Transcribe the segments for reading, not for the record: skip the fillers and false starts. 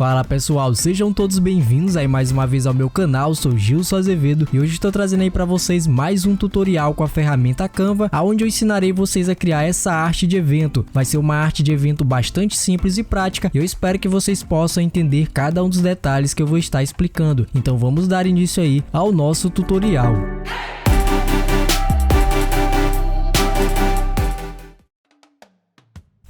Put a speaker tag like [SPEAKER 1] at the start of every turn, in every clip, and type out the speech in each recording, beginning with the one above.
[SPEAKER 1] Fala pessoal, sejam todos bem-vindos aí mais uma vez ao meu canal, sou Gilson Azevedo e hoje estou trazendo aí para vocês mais um tutorial com a ferramenta Canva, onde eu ensinarei vocês a criar essa arte de evento. Vai ser uma arte de evento bastante simples e prática e eu espero que vocês possam entender cada um dos detalhes que eu vou estar explicando. Então vamos dar início aí ao nosso tutorial.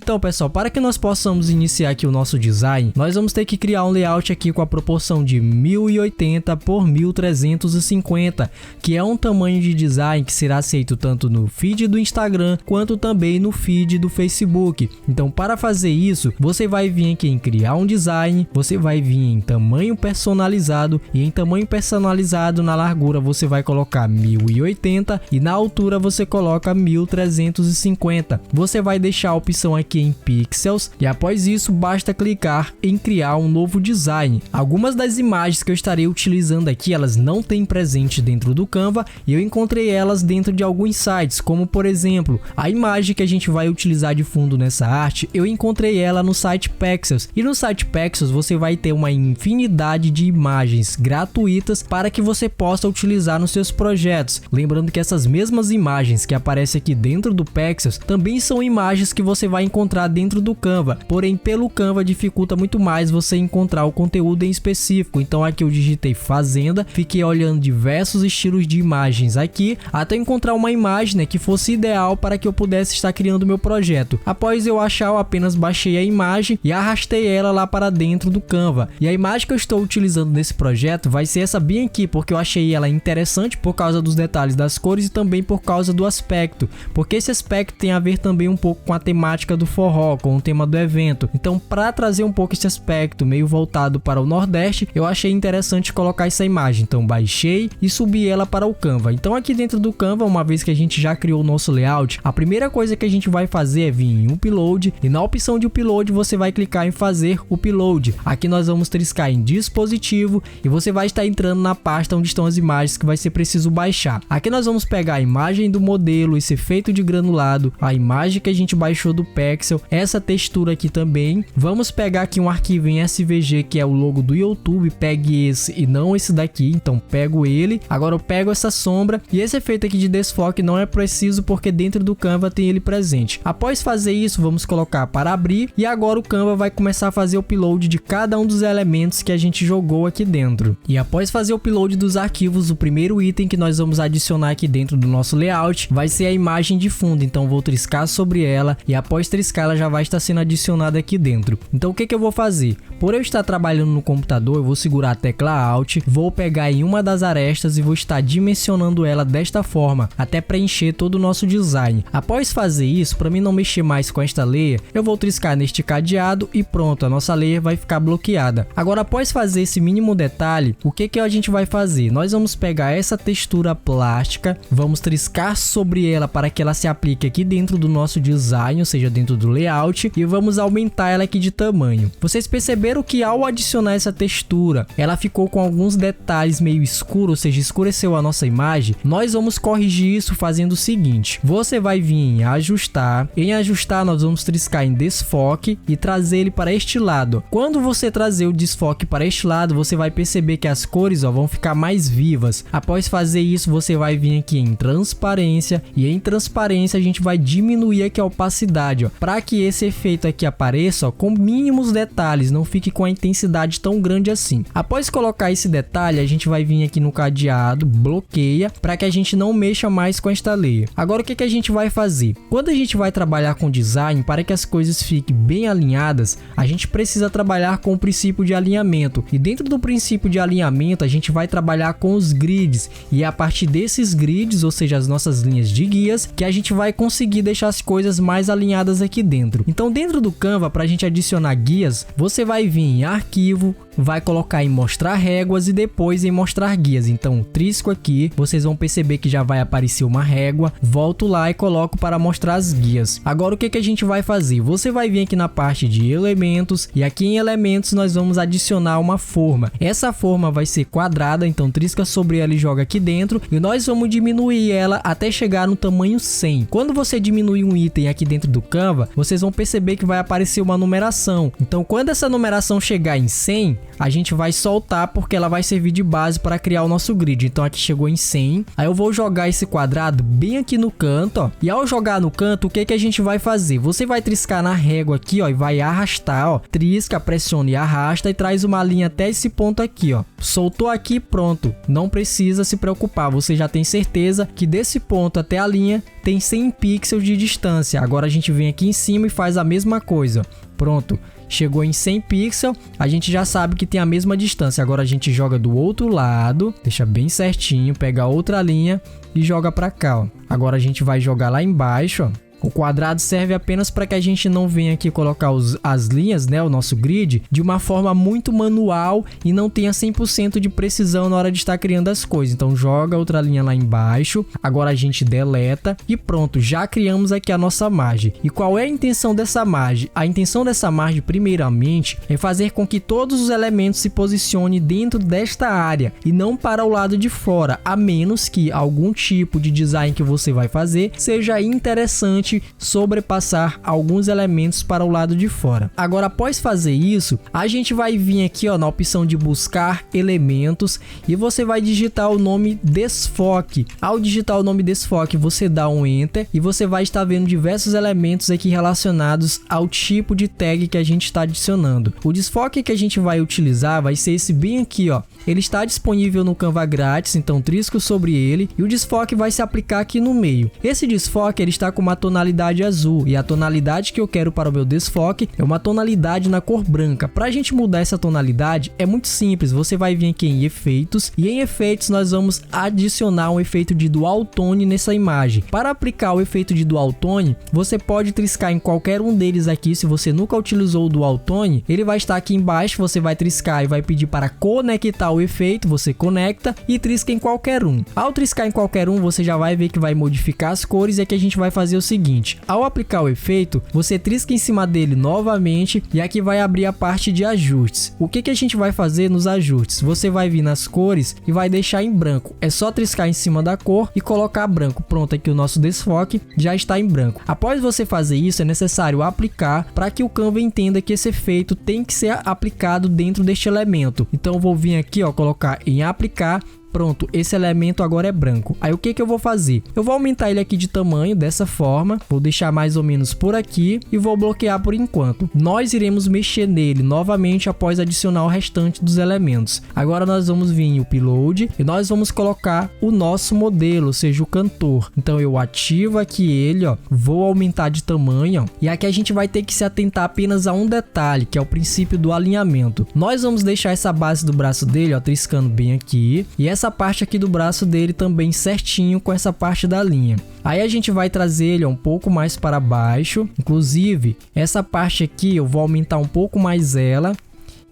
[SPEAKER 1] Então pessoal, para que nós possamos iniciar aqui o nosso design, nós vamos ter que criar um layout aqui com a proporção de 1080 por 1350, que é um tamanho de design que será aceito tanto no feed do Instagram quanto também no feed do Facebook. Então para fazer isso, você vai vir aqui em criar um design, você vai vir em tamanho personalizado e em tamanho personalizado na largura você vai colocar 1080 e na altura você coloca 1350. Você vai deixar a opção aqui em pixels e após isso basta clicar em criar um novo design. Algumas das imagens que eu estarei utilizando aqui, elas não têm presente dentro do Canva e eu encontrei elas dentro de alguns sites, como por exemplo, a imagem que a gente vai utilizar de fundo nessa arte, eu encontrei ela no site Pexels. E no site Pexels você vai ter uma infinidade de imagens gratuitas para que você possa utilizar nos seus projetos. Lembrando que essas mesmas imagens que aparecem aqui dentro do Pexels também são imagens que você vai encontrar dentro do Canva, porém pelo Canva dificulta muito mais você encontrar o conteúdo em específico. Então aqui eu digitei fazenda, fiquei olhando diversos estilos de imagens aqui até encontrar uma imagem, né, que fosse ideal para que eu pudesse estar criando meu projeto. Após eu achar, eu apenas baixei a imagem e arrastei ela lá para dentro do Canva. E a imagem que eu estou utilizando nesse projeto vai ser essa bem aqui, porque eu achei ela interessante por causa dos detalhes das cores e também por causa do aspecto, porque esse aspecto tem a ver também um pouco com a temática do forró, com o tema do evento. Então para trazer um pouco esse aspecto meio voltado para o Nordeste, eu achei interessante colocar essa imagem. Então baixei e subi ela para o Canva. Então aqui dentro do Canva, uma vez que a gente já criou o nosso layout, a primeira coisa que a gente vai fazer é vir em upload e na opção de upload você vai clicar em fazer upload. Aqui nós vamos triscar em dispositivo e você vai estar entrando na pasta onde estão as imagens que vai ser preciso baixar. Aqui nós vamos pegar a imagem do modelo, esse efeito de granulado, a imagem que a gente baixou do Pexel, essa textura aqui também. Vamos pegar aqui um arquivo em SVG que é o logo do YouTube, pegue esse e não esse daqui, então pego ele. Agora eu pego essa sombra e esse efeito aqui de desfoque não é preciso porque dentro do Canva tem ele presente. Após fazer isso, vamos colocar para abrir e agora o Canva vai começar a fazer o upload de cada um dos elementos que a gente jogou aqui dentro. E após fazer o upload dos arquivos, o primeiro item que nós vamos adicionar aqui dentro do nosso layout vai ser a imagem de fundo. Então vou triscar sobre ela e após triscar ela já vai estar sendo adicionada aqui dentro. Então o que eu vou fazer? Por eu estar trabalhando no computador, eu vou segurar a tecla Alt, vou pegar em uma das arestas e vou estar dimensionando ela desta forma, até preencher todo o nosso design. Após fazer isso, para mim não mexer mais com esta layer, eu vou triscar neste cadeado e pronto, a nossa layer vai ficar bloqueada. Agora após fazer esse mínimo detalhe, o que a gente vai fazer? Nós vamos pegar essa textura plástica, vamos triscar sobre ela para que ela se aplique aqui dentro do nosso design, ou seja, dentro do layout, e vamos aumentar ela aqui de tamanho. Vocês perceberam que ao adicionar essa textura, ela ficou com alguns detalhes meio escuros, ou seja, escureceu a nossa imagem. Nós vamos corrigir isso fazendo o seguinte: você vai vir em ajustar, nós vamos triscar em desfoque e trazer ele para este lado. Quando você trazer o desfoque para este lado, você vai perceber que as cores vão ficar mais vivas. Após fazer isso, você vai vir aqui em transparência e em transparência a gente vai diminuir aqui a opacidade, para que esse efeito aqui apareça com mínimos detalhes, não fique com a intensidade tão grande assim. Após colocar esse detalhe, a gente vai vir aqui no cadeado, bloqueia, para que a gente não mexa mais com esta layer. Agora o que a gente vai fazer? Quando a gente vai trabalhar com design, para que as coisas fiquem bem alinhadas, a gente precisa trabalhar com o princípio de alinhamento. E dentro do princípio de alinhamento, a gente vai trabalhar com os grids. E é a partir desses grids, ou seja, as nossas linhas de guias, que a gente vai conseguir deixar as coisas mais alinhadas aqui dentro. Então dentro do Canva, para a gente adicionar guias, você vai vir em arquivo, vai colocar em mostrar réguas e depois em mostrar guias. Então trisco aqui, vocês vão perceber que já vai aparecer uma régua, volto lá e coloco para mostrar as guias. Agora o que a gente vai fazer? Você vai vir aqui na parte de elementos e aqui em elementos nós vamos adicionar uma forma. Essa forma vai ser quadrada, então trisca sobre ela e joga aqui dentro e nós vamos diminuir ela até chegar no tamanho 100. Quando você diminui um item aqui dentro do Canva, vocês vão perceber que vai aparecer uma numeração. Então, quando essa numeração chegar em 100, a gente vai soltar porque ela vai servir de base para criar o nosso grid. Então, aqui chegou em 100. Aí eu vou jogar esse quadrado bem aqui no canto, ó. E ao jogar no canto, o que que a gente vai fazer? Você vai triscar na régua aqui, ó, e vai arrastar, ó. Trisca, pressiona e arrasta e traz uma linha até esse ponto aqui, ó. Soltou aqui, pronto. Não precisa se preocupar, você já tem certeza que desse ponto até a linha tem 100 pixels de distância. Agora a gente vem aqui em cima e faz a mesma coisa. Pronto. Chegou em 100 pixels, a gente já sabe que tem a mesma distância. Agora a gente joga do outro lado, deixa bem certinho, pega outra linha e joga para cá, ó. Agora a gente vai jogar lá embaixo, ó. O quadrado serve apenas para que a gente não venha aqui colocar as linhas, né, o nosso grid, de uma forma muito manual e não tenha 100% de precisão na hora de estar criando as coisas. Então joga outra linha lá embaixo, agora a gente deleta e pronto, já criamos aqui a nossa margem. E qual é a intenção dessa margem? A intenção dessa margem, primeiramente, é fazer com que todos os elementos se posicionem dentro desta área e não para o lado de fora, a menos que algum tipo de design que você vai fazer seja interessante sobrepassar alguns elementos para o lado de fora. Agora, após fazer isso, a gente vai vir aqui, ó, na opção de buscar elementos e você vai digitar o nome desfoque. Ao digitar o nome desfoque, você dá um enter e você vai estar vendo diversos elementos aqui relacionados ao tipo de tag que a gente está adicionando. O desfoque que a gente vai utilizar vai ser esse bem aqui, ó. Ele está disponível no Canva grátis, então trisco sobre ele e o desfoque vai se aplicar aqui no meio. Esse desfoque ele está com uma tonalidade azul e a tonalidade que eu quero para o meu desfoque é uma tonalidade na cor branca. Para a gente mudar essa tonalidade é muito simples, você vai vir aqui em efeitos e em efeitos nós vamos adicionar um efeito de dual tone nessa imagem. Para aplicar o efeito de dual tone, você pode triscar em qualquer um deles aqui. Se você nunca utilizou o dual tone, ele vai estar aqui embaixo, você vai triscar e vai pedir para conectar o efeito, você conecta e trisca em qualquer um. Ao triscar em qualquer um, você já vai ver que vai modificar as cores e aqui a gente vai fazer o seguinte: ao aplicar o efeito, você trisca em cima dele novamente e aqui vai abrir a parte de ajustes. O que a gente vai fazer nos ajustes? Você vai vir nas cores e vai deixar em branco. É só triscar em cima da cor e colocar branco. Pronto, aqui o nosso desfoque já está em branco. Após você fazer isso, é necessário aplicar para que o Canva entenda que esse efeito tem que ser aplicado dentro deste elemento. Então eu vou vir aqui, ó, colocar em aplicar. Pronto, esse elemento agora é branco. Aí o que eu vou fazer? Eu vou aumentar ele aqui de tamanho dessa forma, vou deixar mais ou menos por aqui e vou bloquear por enquanto. Nós iremos mexer nele novamente após adicionar o restante dos elementos. Agora nós vamos vir em upload e nós vamos colocar o nosso modelo, ou seja, o cantor. Então eu ativo aqui ele, ó, vou aumentar de tamanho, ó, e aqui a gente vai ter que se atentar apenas a um detalhe, que é o princípio do alinhamento. Nós vamos deixar essa base do braço dele, ó, triscando bem aqui, e essa parte aqui do braço dele também certinho com essa parte da linha. Aí a gente vai trazer ele um pouco mais para baixo, inclusive essa parte aqui eu vou aumentar um pouco mais ela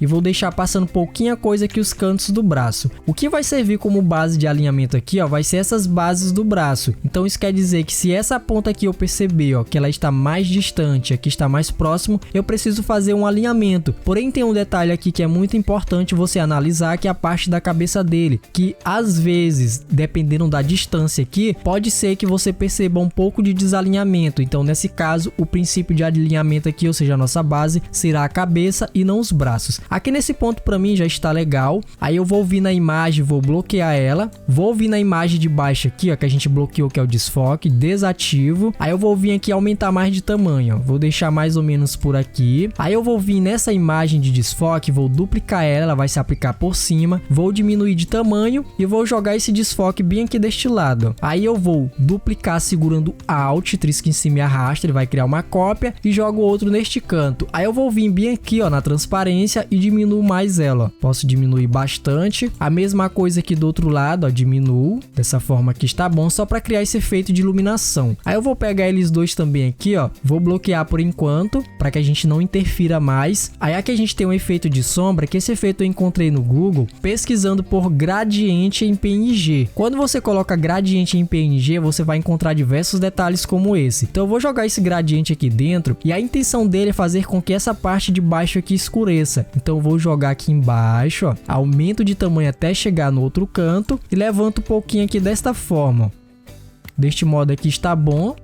[SPEAKER 1] e vou deixar passando pouquinha coisa aqui os cantos do braço. O que vai servir como base de alinhamento aqui, ó, vai ser essas bases do braço. Então isso quer dizer que se essa ponta aqui eu perceber, ó, que ela está mais distante, aqui está mais próximo, eu preciso fazer um alinhamento. Porém tem um detalhe aqui que é muito importante você analisar, que é a parte da cabeça dele, que às vezes, dependendo da distância aqui, pode ser que você perceba um pouco de desalinhamento. Então nesse caso, o princípio de alinhamento aqui, ou seja, a nossa base, será a cabeça e não os braços. Aqui nesse ponto para mim já está legal. Aí eu vou vir na imagem, vou bloquear ela. Vou vir na imagem de baixo aqui, ó, que a gente bloqueou, que é o desfoque, desativo. Aí eu vou vir aqui aumentar mais de tamanho, ó. Vou deixar mais ou menos por aqui. Aí eu vou vir nessa imagem de desfoque, vou duplicar ela vai se aplicar por cima. Vou diminuir de tamanho e vou jogar esse desfoque bem aqui deste lado, ó. Aí eu vou duplicar segurando Alt, trisca em cima e arrasta, ele vai criar uma cópia e jogo outro neste canto. Aí eu vou vir bem aqui, ó, na transparência e diminuo mais ela, ó. Posso diminuir bastante. A mesma coisa aqui do outro lado, ó, diminuo. Dessa forma aqui está bom, só para criar esse efeito de iluminação. Aí eu vou pegar eles dois também aqui, ó. Vou bloquear por enquanto, para que a gente não interfira mais. Aí aqui a gente tem um efeito de sombra, que esse efeito eu encontrei no Google, pesquisando por gradiente em PNG. Quando você coloca gradiente em PNG, você vai encontrar diversos detalhes como esse. Então eu vou jogar esse gradiente aqui dentro, e a intenção dele é fazer com que essa parte de baixo aqui escureça. Então eu vou jogar aqui embaixo, ó, aumento de tamanho até chegar no outro canto e levanto um pouquinho aqui desta forma, ó. Deste modo aqui está bom.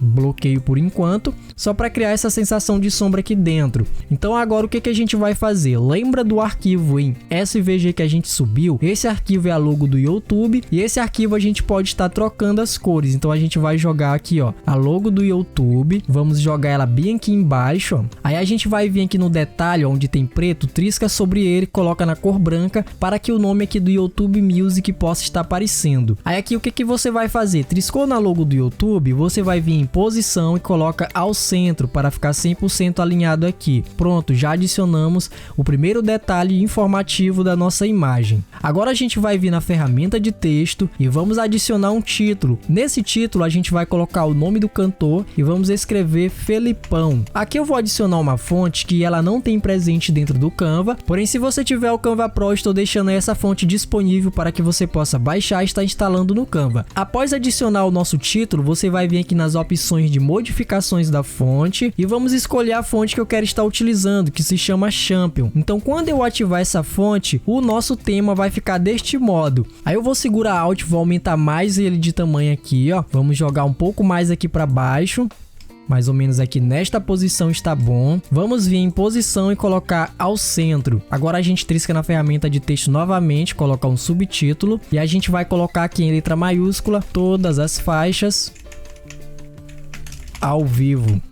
[SPEAKER 1] bloqueio por enquanto, só para criar essa sensação de sombra aqui dentro. Então agora o que a gente vai fazer? Lembra do arquivo em SVG que a gente subiu? Esse arquivo é a logo do YouTube e esse arquivo a gente pode estar trocando as cores. Então a gente vai jogar aqui, ó, a logo do YouTube, vamos jogar ela bem aqui embaixo, ó. Aí a gente vai vir aqui no detalhe, ó, onde tem preto, trisca sobre ele, coloca na cor branca para que o nome aqui do YouTube Music possa estar aparecendo. Aí aqui o que você vai fazer? Triscou na logo do YouTube, você vai vir em posição e coloca ao centro para ficar 100% alinhado aqui. Pronto, já adicionamos o primeiro detalhe informativo da nossa imagem. Agora a gente vai vir na ferramenta de texto e vamos adicionar um título. Nesse título a gente vai colocar o nome do cantor e vamos escrever Felipão. Aqui eu vou adicionar uma fonte que ela não tem presente dentro do Canva, porém se você tiver o Canva Pro, estou deixando essa fonte disponível para que você possa baixar e estar instalando no Canva. Após adicionar o nosso título, você vai vir aqui nas opções de modificações da fonte e vamos escolher a fonte que eu quero estar utilizando, que se chama Champion. Então quando eu ativar essa fonte, o nosso tema vai ficar deste modo. Aí eu vou segurar Alt, vou aumentar mais ele de tamanho aqui, ó. Vamos jogar um pouco mais aqui para baixo. Mais ou menos aqui nesta posição está bom. Vamos vir em posição e colocar ao centro. Agora a gente trisca na ferramenta de texto novamente, colocar um subtítulo e a gente vai colocar aqui em letra maiúscula todas as faixas ao vivo.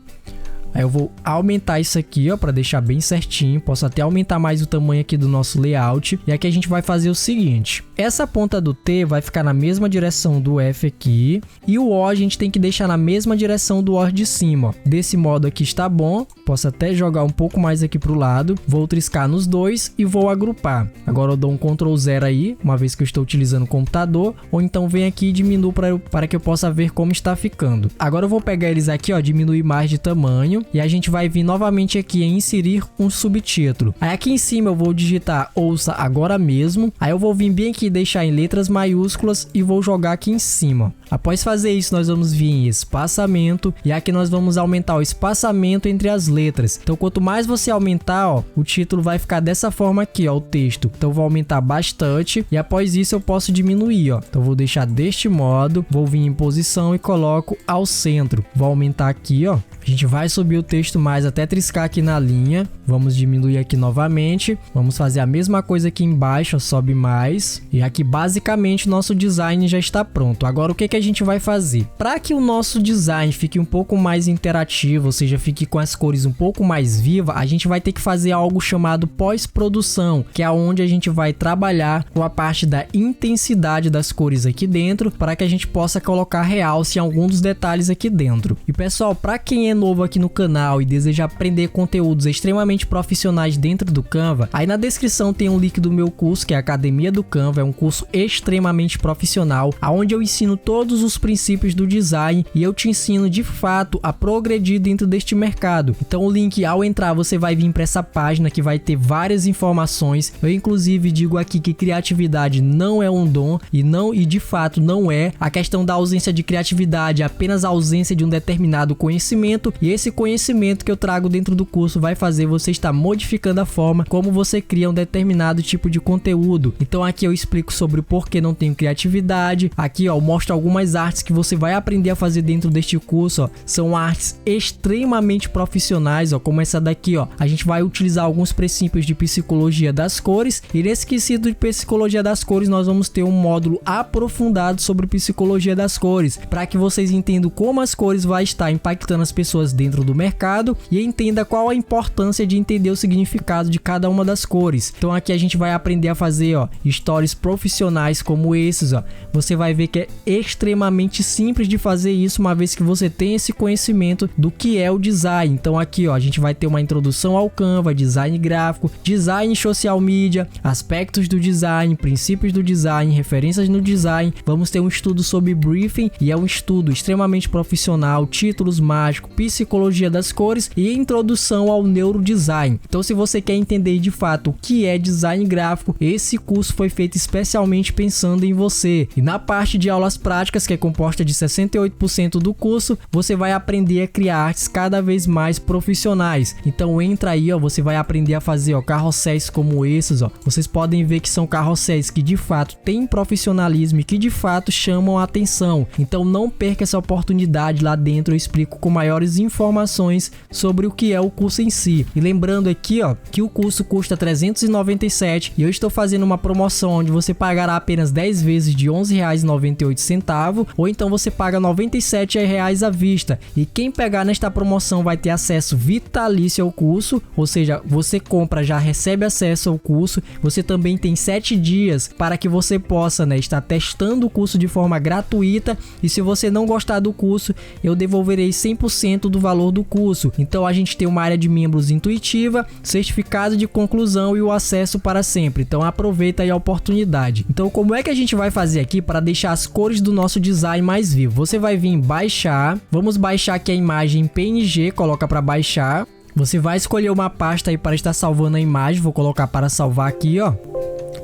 [SPEAKER 1] Aí eu vou aumentar isso aqui, ó, para deixar bem certinho. Posso até aumentar mais o tamanho aqui do nosso layout. E aqui a gente vai fazer o seguinte. Essa ponta do T vai ficar na mesma direção do F aqui. E o O a gente tem que deixar na mesma direção do O de cima, ó. Desse modo aqui está bom. Posso até jogar um pouco mais aqui para o lado. Vou triscar nos dois e vou agrupar. Agora eu dou um Ctrl 0 aí, uma vez que eu estou utilizando o computador. Ou então vem aqui e diminuo para que eu possa ver como está ficando. Agora eu vou pegar eles aqui, ó, diminuir mais de tamanho. E a gente vai vir novamente aqui em inserir um subtítulo. Aí aqui em cima eu vou digitar ouça agora mesmo. Aí eu vou vir bem aqui e deixar em letras maiúsculas e vou jogar aqui em cima. Após fazer isso, nós vamos vir em espaçamento e aqui nós vamos aumentar o espaçamento entre as letras. Então quanto mais você aumentar, ó, o título vai ficar dessa forma aqui, ó, o texto. Então eu vou aumentar bastante e após isso eu posso diminuir, ó. Então eu vou deixar deste modo, vou vir em posição e coloco ao centro. Vou aumentar aqui, ó. A gente vai subir o texto mais até triscar aqui na linha. Vamos diminuir aqui novamente. Vamos fazer a mesma coisa aqui embaixo, ó, sobe mais. E aqui basicamente o nosso design já está pronto. Agora o que a gente vai fazer? Para que o nosso design fique um pouco mais interativo, ou seja, fique com as cores um pouco mais viva, a gente vai ter que fazer algo chamado pós-produção, que é onde a gente vai trabalhar com a parte da intensidade das cores aqui dentro, para que a gente possa colocar realce em alguns dos detalhes aqui dentro. E pessoal, para quem é novo aqui no canal e deseja aprender conteúdos extremamente profissionais dentro do Canva, aí na descrição tem um link do meu curso, que é a Academia do Canva. É um curso extremamente profissional, onde eu ensino todos os princípios do design e eu te ensino de fato a progredir dentro deste mercado. Então o link, ao entrar, você vai vir para essa página que vai ter várias informações. Eu inclusive digo aqui que criatividade não é um dom e de fato não é. A questão da ausência de criatividade é apenas a ausência de um determinado conhecimento, e esse conhecimento que eu trago dentro do curso vai fazer você estar modificando a forma como você cria um determinado tipo de conteúdo. Então aqui eu explico sobre o porquê não tenho criatividade. Aqui, ó, eu mostro algumas artes que você vai aprender a fazer dentro deste curso, ó. São artes extremamente profissionais, ó, como essa daqui, ó. A gente vai utilizar alguns princípios de psicologia das cores, e nesse quesito de psicologia das cores nós vamos ter um módulo aprofundado sobre psicologia das cores, para que vocês entendam como as cores vai estar impactando as pessoas dentro do mercado e entenda qual a importância de entender o significado de cada uma das cores. Então aqui a gente vai aprender a fazer, ó, stories profissionais como esses, ó. Você vai ver que é extremamente simples de fazer isso, uma vez que você tem esse conhecimento do que é o design. Então aqui, ó, a gente vai ter uma introdução ao Canva, design gráfico, design social media, aspectos do design, princípios do design, referências no design. Vamos ter um estudo sobre briefing, e é um estudo extremamente profissional, títulos mágicos, psicologia psicologia das cores e introdução ao neurodesign. Então, se você quer entender de fato o que é design gráfico, esse curso foi feito especialmente pensando em você. E na parte de aulas práticas, que é composta de 68% do curso, você vai aprender a criar artes cada vez mais profissionais. Então entra aí, ó, você vai aprender a fazer, ó, carrosséis como esses, ó. Vocês podem ver que são carrosséis que de fato têm profissionalismo e que de fato chamam a atenção. Então não perca essa oportunidade. Lá dentro eu explico com maiores informações sobre o que é o curso em si. E lembrando aqui, ó, que o curso custa R$ 397 e eu estou fazendo uma promoção onde você pagará apenas 10 vezes de R$ 11,98, ou então você paga R$ 97 à vista. E quem pegar nesta promoção vai ter acesso vitalício ao curso, ou seja, você compra, já recebe acesso ao curso. Você também tem 7 dias para que você possa, né, estar testando o curso de forma gratuita, e se você não gostar do curso, eu devolverei 100% do valor do curso. Então a gente tem uma área de membros intuitiva, certificado de conclusão e o acesso para sempre. Então aproveita aí a oportunidade. Então como é que a gente vai fazer aqui para deixar as cores do nosso design mais vivo? Você vai vir em baixar, vamos baixar aqui a imagem em PNG, coloca para baixar. Você vai escolher uma pasta aí para estar salvando a imagem, vou colocar para salvar aqui, ó.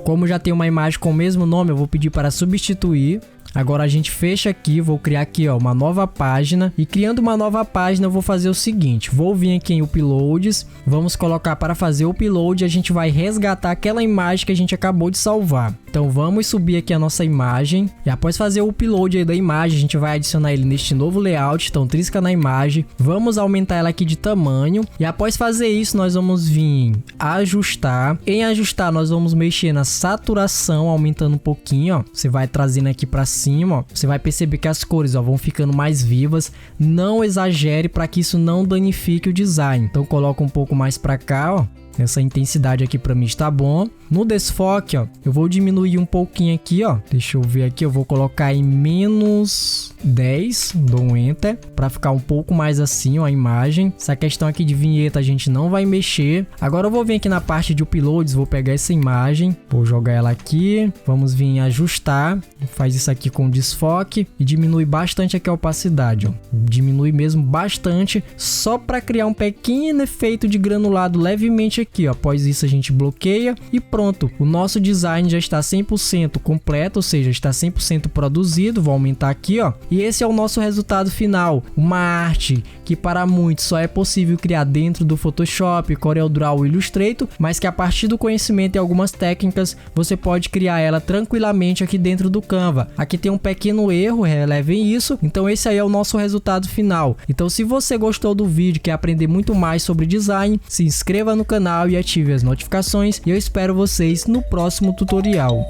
[SPEAKER 1] Como já tem uma imagem com o mesmo nome, eu vou pedir para substituir. Agora a gente fecha aqui, vou criar aqui, ó, uma nova página, e criando uma nova página eu vou fazer o seguinte, vou vir aqui em Uploads, vamos colocar para fazer o upload, a gente vai resgatar aquela imagem que a gente acabou de salvar. Então vamos subir aqui a nossa imagem, e após fazer o upload aí da imagem, a gente vai adicionar ele neste novo layout. Então trisca na imagem, vamos aumentar ela aqui de tamanho, e após fazer isso nós vamos vir em ajustar. Em ajustar nós vamos mexer na saturação, aumentando um pouquinho, ó. Você vai trazendo aqui para cima, ó. Você vai perceber que as cores, ó, vão ficando mais vivas. Não exagere para que isso não danifique o design. Então coloca um pouco mais para cá, ó. Essa intensidade aqui para mim está bom. No desfoque, ó, eu vou diminuir um pouquinho aqui, ó. Deixa eu ver aqui, eu vou colocar em menos 10, dou um enter, para ficar um pouco mais assim, ó, a imagem. Essa questão aqui de vinheta a gente não vai mexer. Agora eu vou vir aqui na parte de uploads, vou pegar essa imagem, vou jogar ela aqui. Vamos vir em ajustar, faz isso aqui com desfoque e diminui bastante aqui a opacidade, ó. Diminui mesmo bastante, só para criar um pequeno efeito de granulado levemente aqui, ó. Após isso a gente bloqueia e pronto. O nosso design já está 100% completo, ou seja, está 100% produzido. Vou aumentar aqui, ó. E esse é o nosso resultado final. Uma arte que para muitos só é possível criar dentro do Photoshop, CorelDRAW e Illustrator, mas que a partir do conhecimento e algumas técnicas, você pode criar ela tranquilamente aqui dentro do Canva. Aqui tem um pequeno erro, relevem isso. Então esse aí é o nosso resultado final. Então se você gostou do vídeo, quer aprender muito mais sobre design, se inscreva no canal e ative as notificações, e eu espero vocês no próximo tutorial.